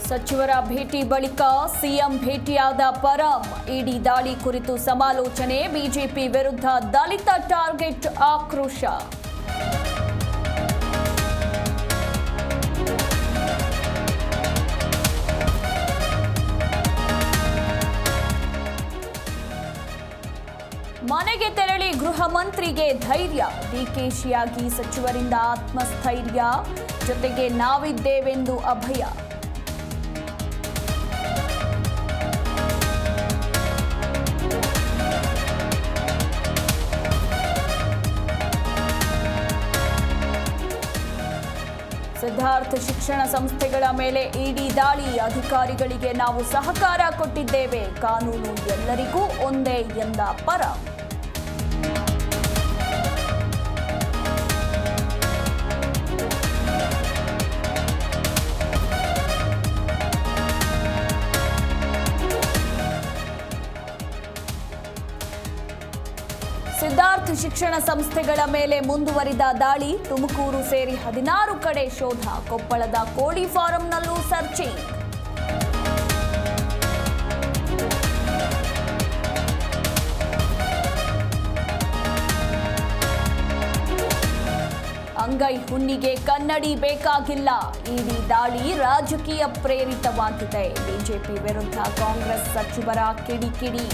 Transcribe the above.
ಸಚಿವರ ಭೇಟಿ ಬಳಿಕ ಸಿಎಂ ಭೇಟಿಯಾದ ಪರಂ. ಇಡಿ ದಾಳಿ ಕುರಿತು ಸಮಾಲೋಚನೆ. ಬಿಜೆಪಿ ವಿರುದ್ಧ ದಲಿತ ಟಾರ್ಗೆಟ್ ಆಕ್ರೋಶ. ಮನೆಗೆ ತೆರಳಿ ಗೃಹ ಮಂತ್ರಿಗೆ ಧೈರ್ಯ. ಡಿಕೆಶಿಯಾಗಿ ಸಚಿವರಿಂದ ಆತ್ಮಸ್ಥೈರ್ಯ. ಜೊತೆಗೆ ನಾವಿದ್ದೇವೆಂದು ಅಭಯ. ಸಿದ್ಧಾರ್ಥ ಶಿಕ್ಷಣ ಸಂಸ್ಥೆಗಳ ಮೇಲೆ ಇಡಿ ದಾಳಿ. ಅಧಿಕಾರಿಗಳಿಗೆ ನಾವು ಸಹಕಾರ ಕೊಟ್ಟಿದ್ದೇವೆ. ಕಾನೂನು ಎಲ್ಲರಿಗೂ ಒಂದೇ ಎಂದ ಪರಂ. ಸಿದ್ಧಾರ್ಥ ಶಿಕ್ಷಣ ಸಂಸ್ಥೆಗಳ ಮೇಲೆ ಮುಂದುವರಿದ ದಾಳಿ. ತುಮಕೂರು ಸೇರಿ 16 ಕಡೆ ಶೋಧ. ಕೊಪ್ಪಳದ ಕೋಳಿ ಫಾರಂನಲ್ಲೂ ಸರ್ಚಿಂಗ್. ಅಂಗೈ ಹುಣ್ಣಿಗೆ ಕನ್ನಡಿ ಬೇಕಾಗಿಲ್ಲ. ಇಡಿ ದಾಳಿ ರಾಜಕೀಯ ಪ್ರೇರಿತವಾಗಿದೆ. ಬಿಜೆಪಿ ವಿರುದ್ಧ ಕಾಂಗ್ರೆಸ್ ಸಚಿವರ ಕಿಡಿಕಿಡಿ.